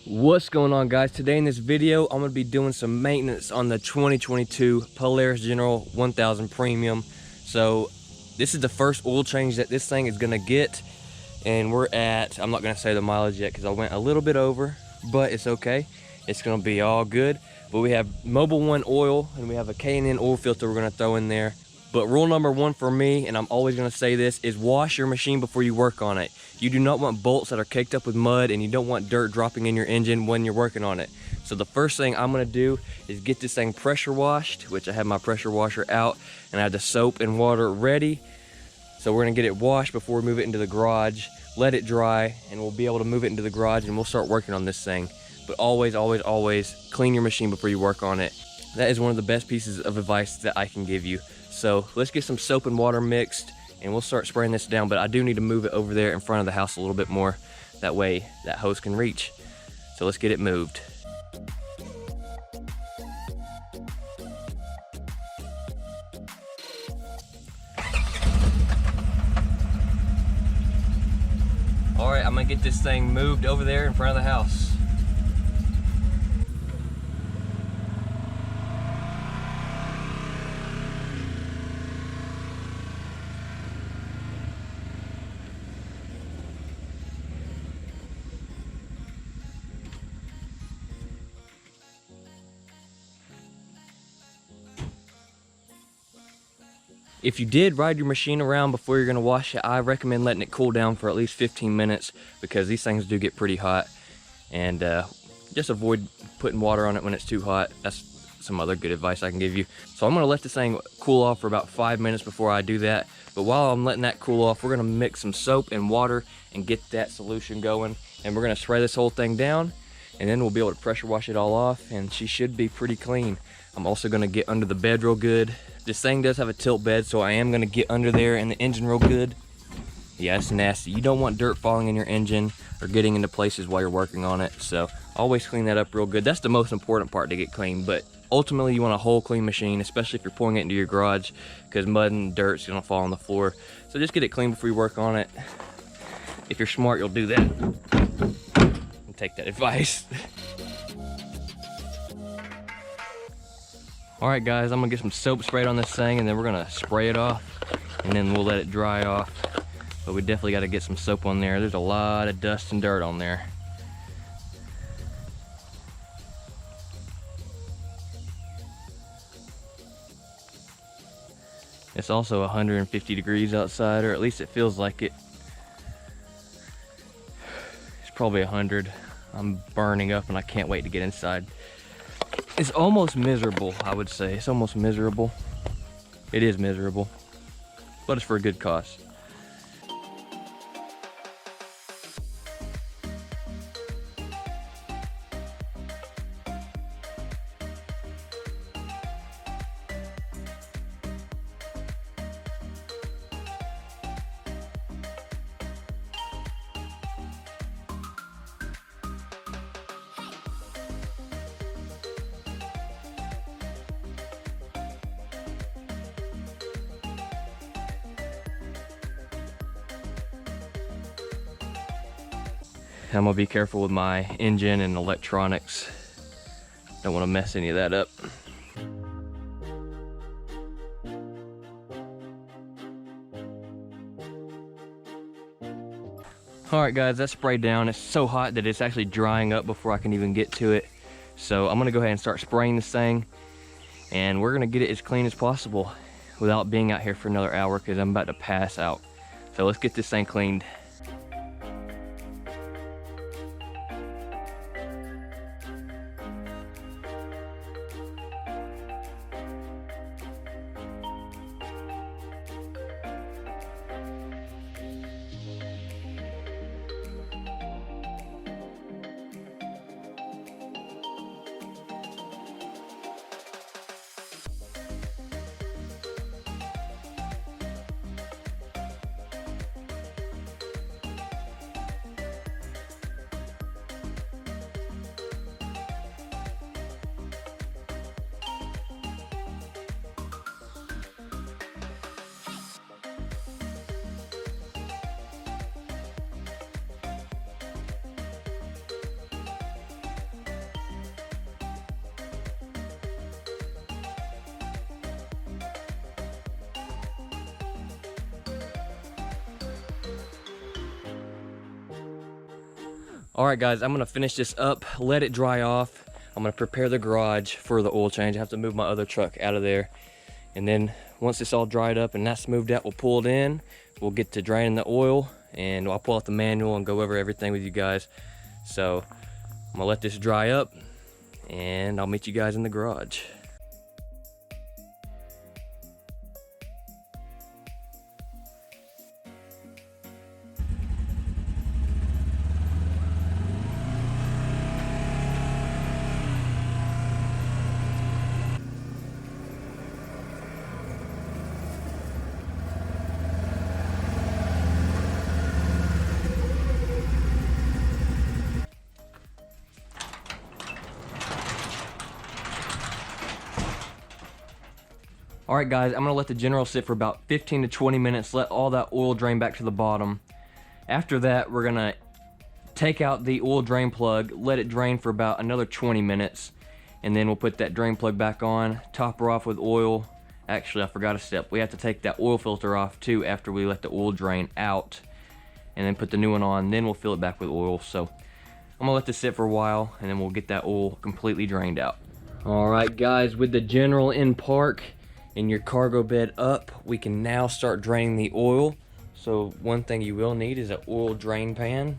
What's going on, guys? Today in this video I'm going to be doing some maintenance on the 2022 Polaris General 1000 Premium. So this is the first oil change that this thing is going to get, and we're at, I'm not going to say the mileage yet because I went a little bit over, but it's okay. It's going to be all good. But we have Mobil 1 oil and we have a K&N oil filter we're going to throw in there. But rule number one for me, and I'm always going to say this, is wash your machine before you work on it. You do not want bolts that are caked up with mud, and you don't want dirt dropping in your engine when you're working on it. So the first thing I'm going to do is get this thing pressure washed, which I have my pressure washer out, and I have the soap and water ready. So we're going to get it washed before we move it into the garage, let it dry, and we'll be able to move it into the garage and we'll start working on this thing. But always, always, always clean your machine before you work on it. That is one of the best pieces of advice that I can give you. So let's get some soap and water mixed and we'll start spraying this down, but I do need to move it over there in front of the house a little bit more. That way that hose can reach. So let's get it moved. All right, I'm gonna get this thing moved over there in front of the house. If you did ride your machine around before you're gonna wash it, I recommend letting it cool down for at least 15 minutes because these things do get pretty hot. And just avoid putting water on it when it's too hot. That's some other good advice I can give you. So I'm gonna let this thing cool off for about 5 minutes before I do that. But while I'm letting that cool off, we're gonna mix some soap and water and get that solution going. And we're gonna spray this whole thing down, and then we'll be able to pressure wash it all off, and she should be pretty clean. I'm also gonna get under the bed real good. This thing does have a tilt bed, so I am gonna get under there in the engine real good. Yeah, it's nasty. You don't want dirt falling in your engine or getting into places while you're working on it. So always clean that up real good. That's the most important part to get clean, but ultimately you want a whole clean machine, especially if you're pouring it into your garage, because mud and dirt's gonna fall on the floor. So just get it clean before you work on it. If you're smart, you'll do that. And take that advice. All right, guys, I'm gonna get some soap sprayed on this thing, and then we're gonna spray it off, and then we'll let it dry off. But we definitely gotta get some soap on there. There's a lot of dust and dirt on there. It's also 150 degrees outside, or at least it feels like it. It's probably 100. I'm burning up and I can't wait to get inside. It's almost miserable, I would say. It's almost miserable. It is miserable, but it's for a good cause. I'm gonna be careful with my engine and electronics. Don't want to mess any of that up. All right, guys, that's sprayed down. It's so hot that it's actually drying up before I can even get to it. So I'm gonna go ahead and start spraying this thing, and we're gonna get it as clean as possible without being out here for another hour because I'm about to pass out. So let's get this thing cleaned. All right, guys, I'm gonna finish this up, let it dry off. I'm gonna prepare the garage for the oil change. I have to move my other truck out of there. And then once it's all dried up and that's moved out, we'll pull it in. We'll get to draining the oil, and I'll pull out the manual and go over everything with you guys. So I'm gonna let this dry up, and I'll meet you guys in the garage. All right, guys, I'm gonna let the general sit for about 15 to 20 minutes, let all that oil drain back to the bottom. After that, we're gonna take out the oil drain plug, let it drain for about another 20 minutes, and then we'll put that drain plug back on, top her off with oil. Actually, I forgot a step. We have to take that oil filter off too after we let the oil drain out, and then put the new one on, then we'll fill it back with oil. So I'm gonna let this sit for a while, and then we'll get that oil completely drained out. All right, guys, with the general in park, and your cargo bed up, we can now start draining the oil. So one thing you will need is an oil drain pan,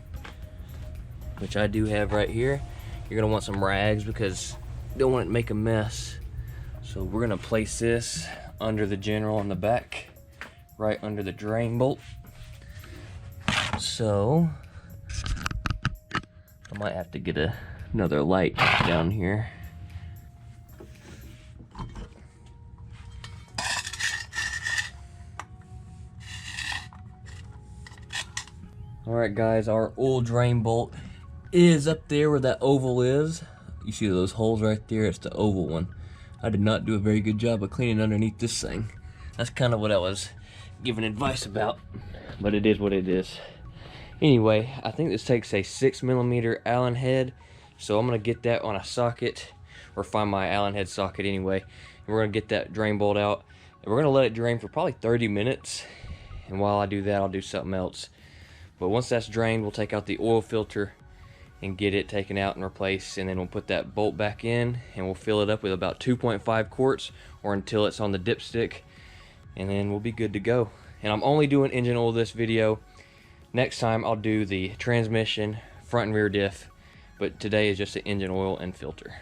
which I do have right here. You're gonna want some rags because you don't want it to make a mess. So we're gonna place this under the general on the back, right under the drain bolt. So I might have to get another light down here. Alright, guys, our oil drain bolt is up there where that oval is. You see those holes right there? It's the oval one. I did not do a very good job of cleaning underneath this thing. That's kind of what I was giving advice about, but it is what it is. Anyway, I think this takes a 6mm Allen head, so I'm going to get that on a socket, or find my Allen head socket anyway. And we're going to get that drain bolt out, and we're going to let it drain for probably 30 minutes. And while I do that, I'll do something else. But once that's drained, we'll take out the oil filter and get it taken out and replaced, and then we'll put that bolt back in, and we'll fill it up with about 2.5 quarts, or until it's on the dipstick, and then we'll be good to go. And I'm only doing engine oil this video. Next time I'll do the transmission, front and rear diff, but today is just the engine oil and filter.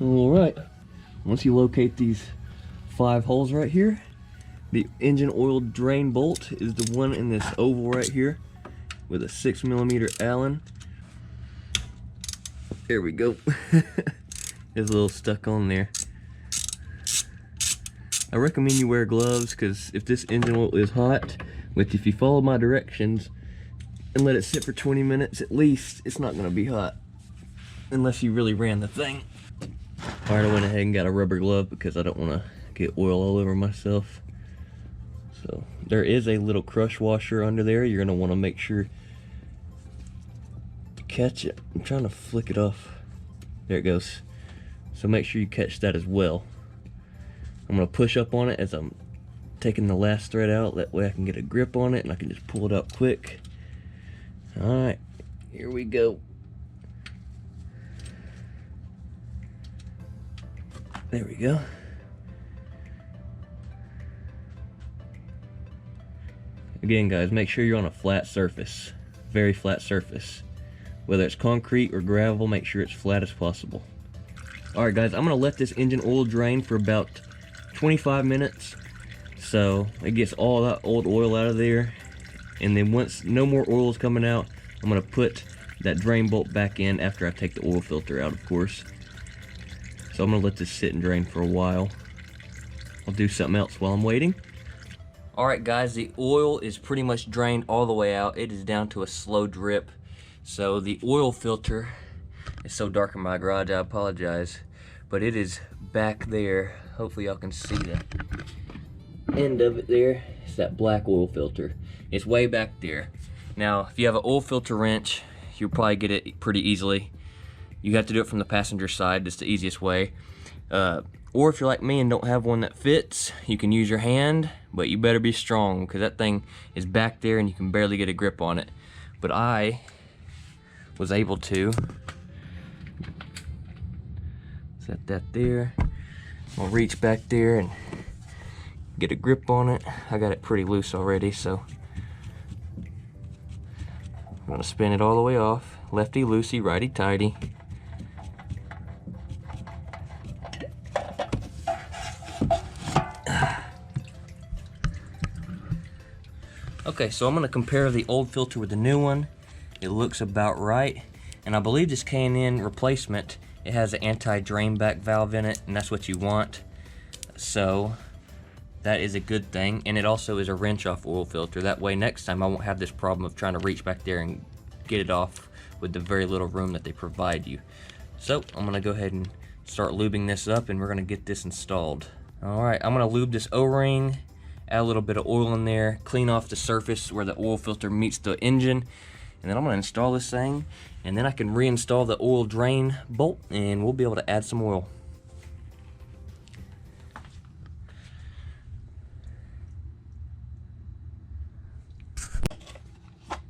All right, once you locate these 5 holes right here, the engine oil drain bolt is the one in this oval right here with a 6mm Allen. There we go. It's a little stuck on there. I recommend you wear gloves, because if this engine oil is hot, which if you follow my directions and let it sit for 20 minutes at least, it's not going to be hot unless you really ran the thing. Alright, I went ahead and got a rubber glove because I don't want to get oil all over myself. So there is a little crush washer under there. You're going to want to make sure to catch it. I'm trying to flick it off. There it goes. So make sure you catch that as well. I'm going to push up on it as I'm taking the last thread out. That way I can get a grip on it and I can just pull it out quick. Alright, here we go. There we go. Again, guys, make sure you're on a flat surface, very flat surface. Whether it's concrete or gravel, make sure it's flat as possible. Alright, guys, I'm going to let this engine oil drain for about 25 minutes. So it gets all that old oil out of there. And then once no more oil is coming out, I'm going to put that drain bolt back in after I take the oil filter out, of course. So I'm going to let this sit and drain for a while. I'll do something else while I'm waiting. Alright, guys, the oil is pretty much drained all the way out. It is down to a slow drip. So the oil filter is so dark in my garage, I apologize, but it is back there. Hopefully y'all can see the end of it there. It's that black oil filter. It's way back there. Now, if you have an oil filter wrench, you'll probably get it pretty easily. You have to do it from the passenger side. That's the easiest way. Or if you're like me and don't have one that fits, you can use your hand, but you better be strong because that thing is back there and you can barely get a grip on it. But I was able to. Set that there. I'll reach back there and get a grip on it. I got it pretty loose already, so I'm gonna spin it all the way off. Lefty loosey, righty tighty. Okay, so I'm gonna compare the old filter with the new one. It looks about right, and I believe this K&N replacement, it has an anti-drain back valve in it, and that's what you want. So that is a good thing, and it also is a wrench off oil filter. That way next time I won't have this problem of trying to reach back there and get it off with the very little room that they provide you. So I'm gonna go ahead and start lubing this up, and we're gonna get this installed. All right, I'm gonna lube this O-ring, add a little bit of oil in there, clean off the surface where the oil filter meets the engine, and then I'm gonna install this thing, and then I can reinstall the oil drain bolt, and we'll be able to add some oil.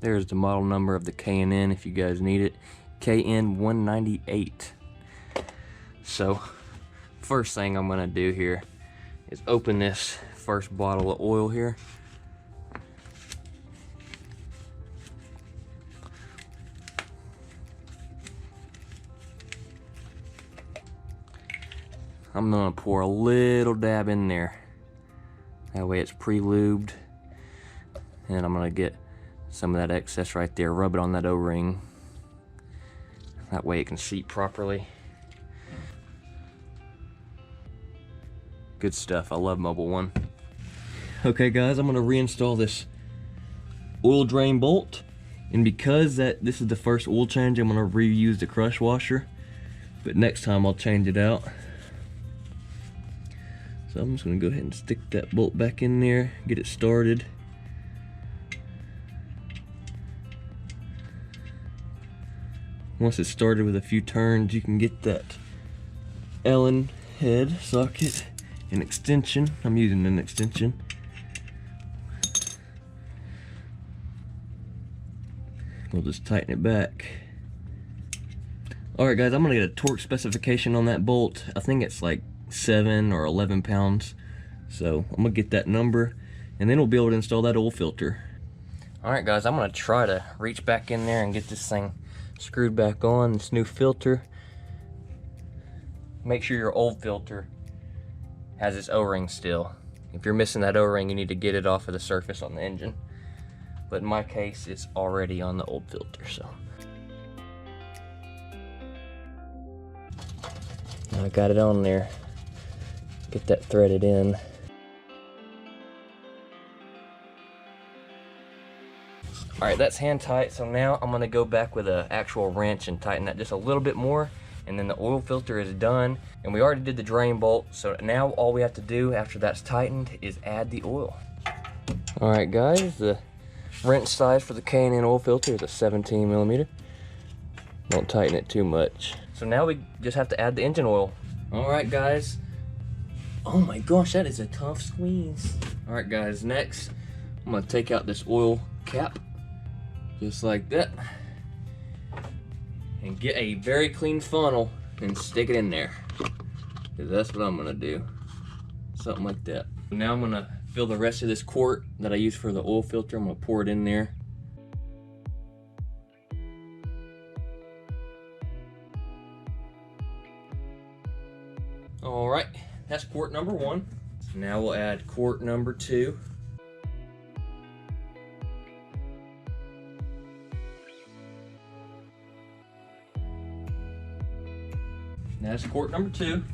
There's the model number of the K&N if you guys need it, KN198. So first thing I'm gonna do here is open this first bottle of oil here. I'm gonna pour a little dab in there. That way it's pre-lubed. And I'm gonna get some of that excess right there, rub it on that O-ring. That way it can seat properly. Good stuff, I love Mobil 1. Okay guys, I'm gonna reinstall this oil drain bolt. And because this is the first oil change, I'm gonna reuse the crush washer. But next time I'll change it out. So I'm just gonna go ahead and stick that bolt back in there, get it started. Once it's started with a few turns, you can get that Allen head socket, an extension. I'm using an extension. We'll just tighten it back. Alright guys, I'm gonna get a torque specification on that bolt. I think it's like 7 or 11 pounds. So I'm gonna get that number, and then we'll be able to install that oil filter. Alright guys, I'm gonna try to reach back in there and get this thing screwed back on, this new filter. Make sure your old filter has its O-ring still. If you're missing that O-ring, you need to get it off of the surface on the engine. But in my case, it's already on the old filter, so. I got it on there. Get that threaded in. Alright, that's hand tight, so now I'm going to go back with an actual wrench and tighten that just a little bit more, and then the oil filter is done, and we already did the drain bolt, so now all we have to do after that's tightened is add the oil. Alright guys, the wrench size for the K&N oil filter is a 17 millimeter. Don't tighten it too much. So now we just have to add the engine oil. Alright guys. Oh my gosh, that is a tough squeeze. Alright guys, next I'm going to take out this oil cap. Just like that. And get a very clean funnel and stick it in there. Because that's what I'm going to do. Something like that. Now I'm going to fill the rest of this quart that I use for the oil filter. I'm going to pour it in there. Alright, that's quart number 1. Now we'll add quart number 2. That's quart number 2.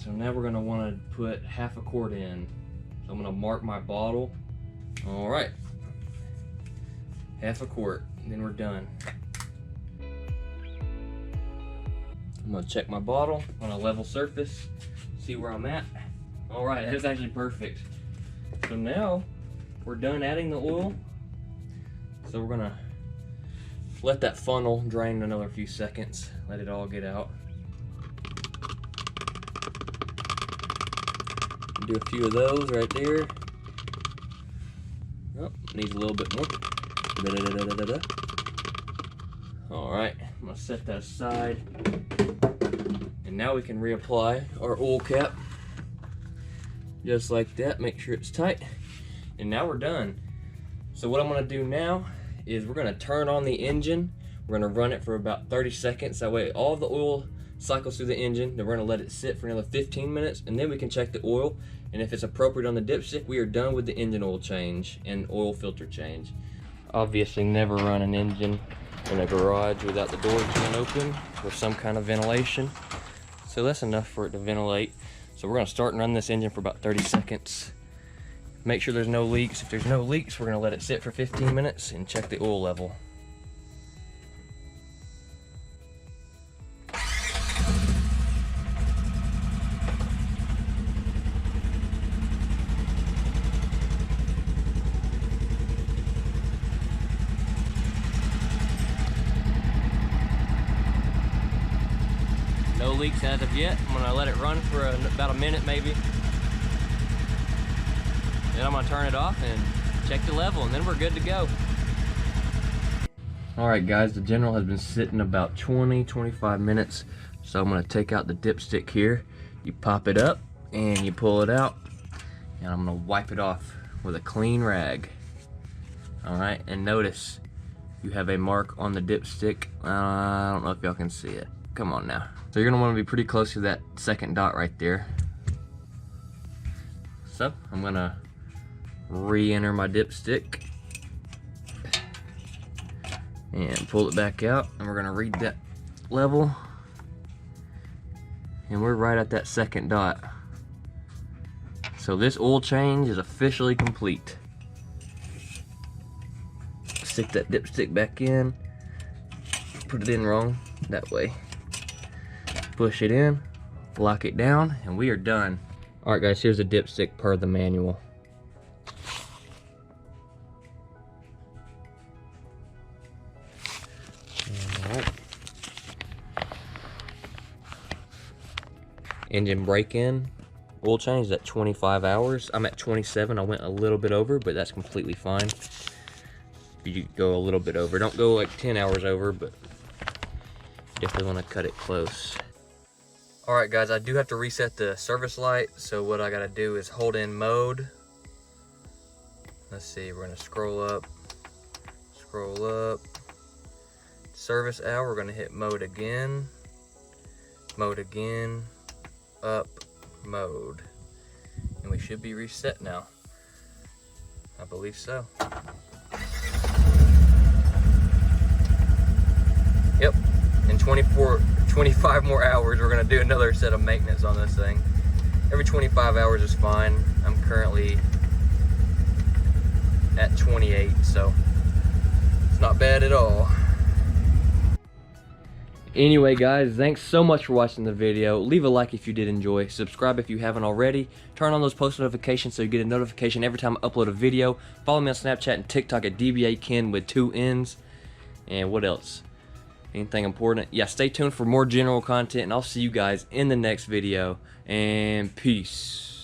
So now we're going to want to put half a quart in. So I'm going to mark my bottle. Alright. Half a quart. And then we're done. I'm going to check my bottle on a level surface. See where I'm at. Alright, that's actually perfect. So now we're done adding the oil. So we're going to let that funnel drain another few seconds. Let it all get out. Do a few of those right there. Oh, needs a little bit more. Alright, I'm gonna set that aside. And now we can reapply our oil cap. Just like that, make sure it's tight. And now we're done. So what I'm gonna do now is we're gonna turn on the engine. We're gonna run it for about 30 seconds. That way all the oil cycles through the engine. Then we're gonna let it sit for another 15 minutes, and then we can check the oil. And if it's appropriate on the dipstick, we are done with the engine oil change and oil filter change. Obviously never run an engine in a garage without the doors being open for some kind of ventilation. So that's enough for it to ventilate. So we're gonna start and run this engine for about 30 seconds. Make sure there's no leaks. If there's no leaks, we're gonna let it sit for 15 minutes and check the oil level. No leaks as of yet. I'm gonna let it run for about a minute maybe. Then I'm gonna turn it off and check the level, and then we're good to go. Alright guys, the General has been sitting about 20-25 minutes. So I'm gonna take out the dipstick here. You pop it up and you pull it out. And I'm gonna wipe it off with a clean rag. Alright, and notice you have a mark on the dipstick. I don't know if y'all can see it. Come on now. So you're gonna wanna be pretty close to that second dot right there. So I'm gonna re-enter my dipstick and pull it back out, and we're gonna read that level, and we're right at that second dot. So this oil change is officially complete. Stick that dipstick back in, put it in wrong, that way. Push it in, lock it down, and we are done. Alright guys, here's the dipstick per the manual. Alright. Engine break-in, oil change at 25 hours. I'm at 27, I went a little bit over, but that's completely fine. You go a little bit over. Don't go like 10 hours over, but definitely want to cut it close. Alright guys, I do have to reset the service light, so what I gotta do is hold in mode. Let's see, we're gonna scroll up. Service hour, we're gonna hit mode again, up, mode. And we should be reset now. I believe so. Yep, in 25 more hours, we're gonna do another set of maintenance on this thing. Every 25 hours is fine. I'm currently at 28, so it's not bad at all. Anyway guys, thanks so much for watching the video. Leave a like if you did enjoy. Subscribe if you haven't already. Turn on those post notifications so you get a notification every time I upload a video. Follow me on Snapchat and TikTok at DBAKen with 2 N's. And what else? Anything important? Yeah, stay tuned for more general content, and I'll see you guys in the next video. And peace.